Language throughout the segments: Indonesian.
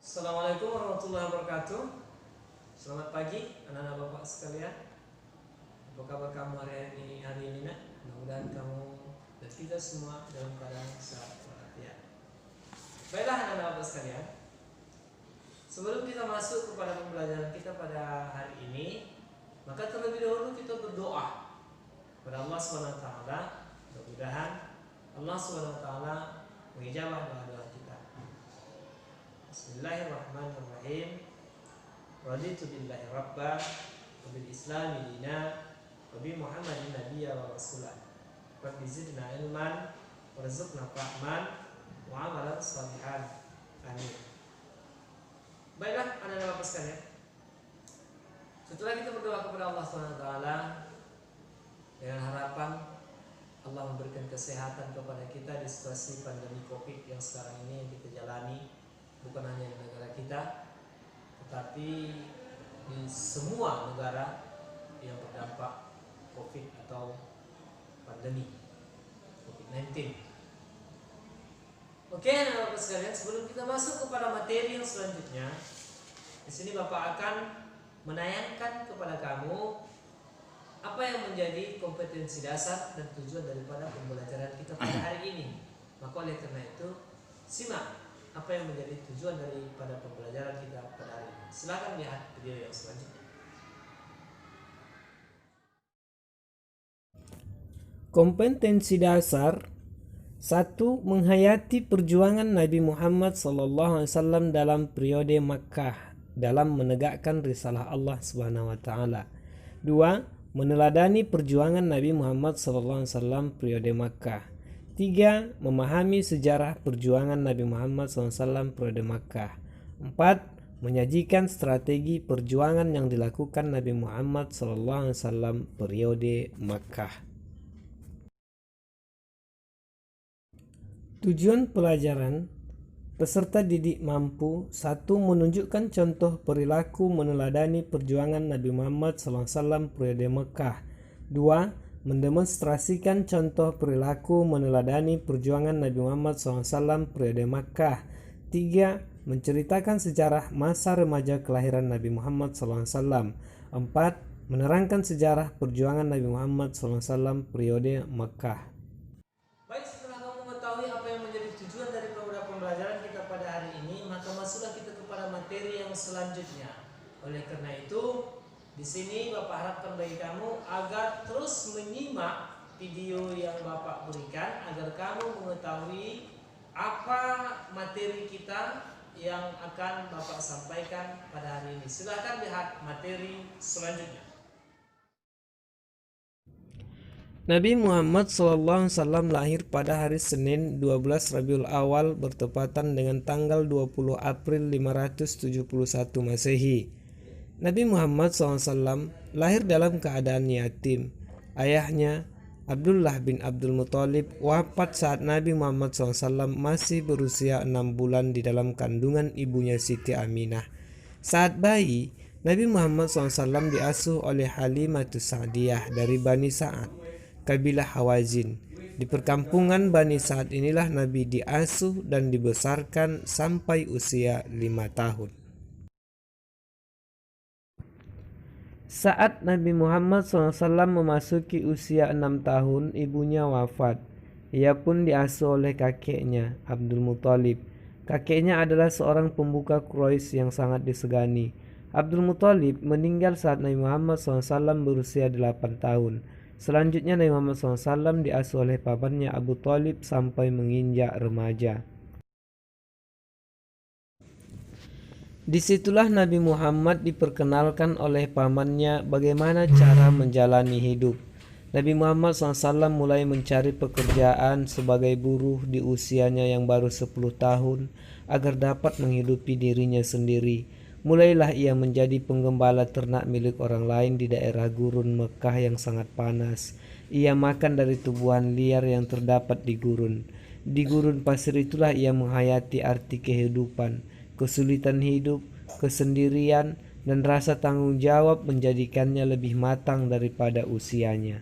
Assalamualaikum warahmatullahi wabarakatuh. Selamat pagi anak-anak bapak sekalian. Apa kabar kamu hari ini nak? Mudah-mudahan kamu dan kita semua dalam keadaan sehat walafiat. Baiklah anak-anak bapak sekalian, sebelum kita masuk kepada pembelajaran kita pada hari ini, maka terlebih dahulu kita berdoa kepada Allah Subhanahu wa taala. Mudah-mudahan Allah Subhanahu wa taala mengijabah doa-doa kita. Bismillahirrahmanirrahim. Raditu billahi rabba wa bil islami dina wa bi Muhammadin nabiyya wa rasulah. Rabbi zidna ilman warzuqna fahman wa amalan salihan. Amin. Baiklah anak-anak bapak sekalian, setelah kita berdoa kepada Allah Subhanahu wa taala dengan harapan Allah memberikan kesehatan kepada kita di situasi pandemi Covid yang sekarang ini yang kita jalani, bukan hanya di negara kita tetapi di semua negara yang terdampak Covid atau pandemi COVID-19. Oke, anak-anak sekalian, sebelum kita masuk kepada materi yang selanjutnya, di sini Bapak akan menayangkan kepada kamu apa yang menjadi kompetensi dasar dan tujuan daripada pembelajaran kita pada hari ini. Maka oleh karena itu, simak apa yang menjadi tujuan daripada pembelajaran kita pada hari ini. Silakan lihat video yang selanjutnya. Kompetensi dasar 1. Menghayati perjuangan Nabi Muhammad SAW dalam periode Makkah dalam menegakkan risalah Allah Subhanahu wa taala. 2. Meneladani perjuangan Nabi Muhammad SAW periode Makkah. 3. Memahami sejarah perjuangan Nabi Muhammad SAW periode Makkah. 4. Menyajikan strategi perjuangan yang dilakukan Nabi Muhammad SAW periode Makkah. Tujuan pelajaran, peserta didik mampu 1. Menunjukkan contoh perilaku meneladani perjuangan Nabi Muhammad SAW periode Mekah. 2. Mendemonstrasikan contoh perilaku meneladani perjuangan Nabi Muhammad SAW periode Makkah. 3. Menceritakan sejarah masa remaja kelahiran Nabi Muhammad SAW. 4. Menerangkan sejarah perjuangan Nabi Muhammad SAW periode Makkah. Baik, setelah kamu mengetahui apa yang menjadi tujuan dari pembelajaran kita pada hari ini, maka masuklah kita kepada materi yang selanjutnya. Oleh karena itu, di sini Bapak harapkan bagi kamu agar terus menyimak video yang Bapak berikan agar kamu mengetahui apa materi kita yang akan Bapak sampaikan pada hari ini. Silakan lihat materi selanjutnya. Nabi Muhammad SAW lahir pada hari Senin 12 Rabiul Awal bertepatan dengan tanggal 20 April 571 Masehi. Nabi Muhammad SAW lahir dalam keadaan yatim. Ayahnya, Abdullah bin Abdul Muthalib, wafat saat Nabi Muhammad SAW masih berusia 6 bulan di dalam kandungan ibunya Siti Aminah. Saat bayi, Nabi Muhammad SAW diasuh oleh Halimatus Sa'diyah dari Bani Sa'ad, kabilah Hawazin. Di perkampungan Bani Sa'ad inilah Nabi diasuh dan dibesarkan sampai usia 5 tahun. Saat Nabi Muhammad SAW memasuki usia 6 tahun, ibunya wafat. Ia pun diasuh oleh kakeknya, Abdul Muthalib. Kakeknya adalah seorang pembuka Quraisy yang sangat disegani. Abdul Muthalib meninggal saat Nabi Muhammad SAW berusia 8 tahun. Selanjutnya Nabi Muhammad SAW diasuh oleh pamannya Abu Thalib sampai menginjak remaja. Disitulah Nabi Muhammad diperkenalkan oleh pamannya bagaimana cara menjalani hidup. Nabi Muhammad SAW mulai mencari pekerjaan sebagai buruh di usianya yang baru 10 tahun agar dapat menghidupi dirinya sendiri. Mulailah ia menjadi penggembala ternak milik orang lain di daerah gurun Mekah yang sangat panas. Ia makan dari tumbuhan liar yang terdapat di gurun. Di gurun pasir itulah ia menghayati arti kehidupan. Kesulitan hidup, kesendirian, dan rasa tanggung jawab menjadikannya lebih matang daripada usianya.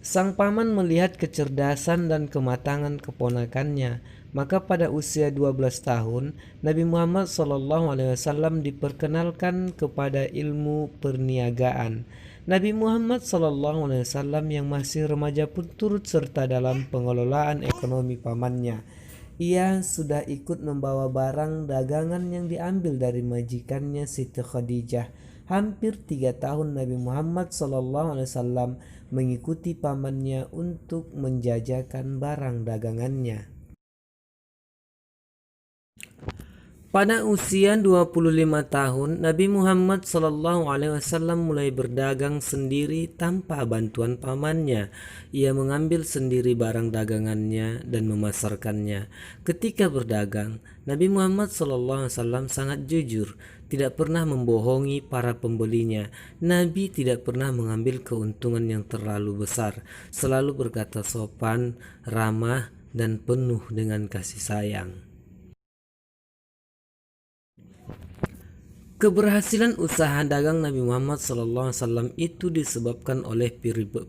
Sang paman melihat kecerdasan dan kematangan keponakannya, Maka pada usia 12 tahun, Nabi Muhammad SAW diperkenalkan kepada ilmu perniagaan. Nabi Muhammad SAW yang masih remaja pun turut serta dalam pengelolaan ekonomi pamannya. Ia sudah ikut membawa barang dagangan yang diambil dari majikannya Siti Khadijah. Hampir 3 tahun Nabi Muhammad SAW mengikuti pamannya untuk menjajakan barang dagangannya. Pada usia 25 tahun, Nabi Muhammad SAW mulai berdagang sendiri tanpa bantuan pamannya. Ia mengambil sendiri barang dagangannya dan memasarkannya. Ketika berdagang, Nabi Muhammad SAW sangat jujur, tidak pernah membohongi para pembelinya. Nabi tidak pernah mengambil keuntungan yang terlalu besar, selalu berkata sopan, ramah, dan penuh dengan kasih sayang. Keberhasilan usaha dagang Nabi Muhammad SAW itu disebabkan oleh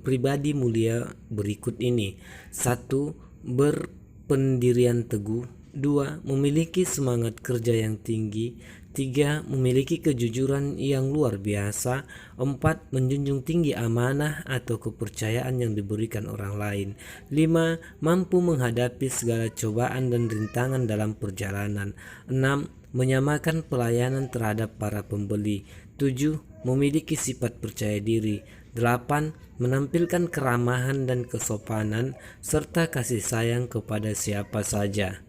pribadi mulia berikut ini. 1. Berpendirian teguh. 2. Memiliki semangat kerja yang tinggi. 3. Memiliki kejujuran yang luar biasa. 4. Menjunjung tinggi amanah atau kepercayaan yang diberikan orang lain. 5. Mampu menghadapi segala cobaan dan rintangan dalam perjalanan. 6. Menyamakan pelayanan terhadap para pembeli. 7. Memiliki sifat percaya diri. 8. Menampilkan keramahan dan kesopanan serta kasih sayang kepada siapa saja.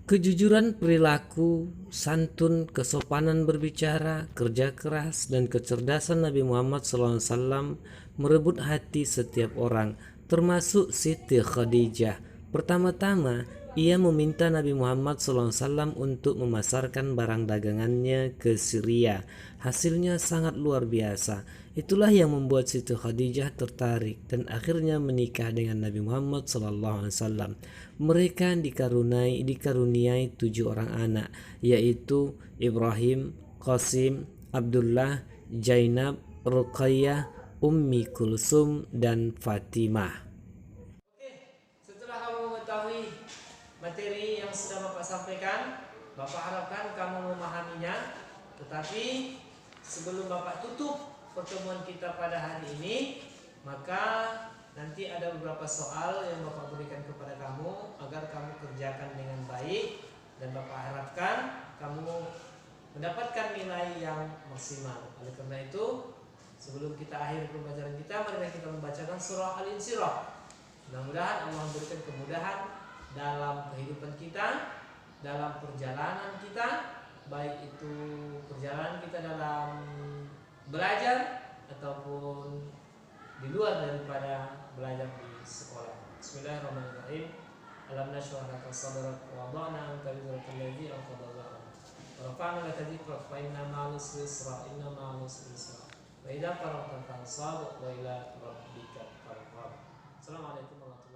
Kejujuran perilaku, santun, kesopanan berbicara, kerja keras, dan kecerdasan Nabi Muhammad SAW merebut hati setiap orang, termasuk Siti Khadijah. Pertama-tama, ia meminta Nabi Muhammad SAW untuk memasarkan barang dagangannya ke Syria. Hasilnya sangat luar biasa. Itulah yang membuat Siti Khadijah tertarik dan akhirnya menikah dengan Nabi Muhammad SAW. Mereka dikaruniai 7 orang anak, yaitu Ibrahim, Qasim, Abdullah, Zainab, Ruqayyah, Ummi Kulsum, dan Fatimah. Setelah kamu mengetahui materi yang sudah Bapak sampaikan, Bapak harapkan kamu memahaminya. Tetapi sebelum Bapak tutup pertemuan kita pada hari ini, maka nanti ada beberapa soal yang Bapak berikan kepada kamu agar kamu kerjakan dengan baik, dan Bapak harapkan kamu mendapatkan nilai yang maksimal. Oleh karena itu, sebelum kita akhiri pembelajaran kita, mari kita membacakan surah Al-Insyirah. Mudah-mudahan Allah memberikan kemudahan dalam kehidupan kita, dalam perjalanan kita, baik itu perjalanan kita dalam belajar ataupun di luar daripada belajar di sekolah. Bismillahirrahmanirrahim. Alam nashrah laka sadrak wa wada'na anka wizraka alladhi anqadha dhahrak wa rafa'na laka dhikrak fa inna ma'al usri yusra inna ma'al usri yusra wa idza faragta fansab wa ila rabbika farghab. Assalamualaikum warahmatullahi wabarakatuh.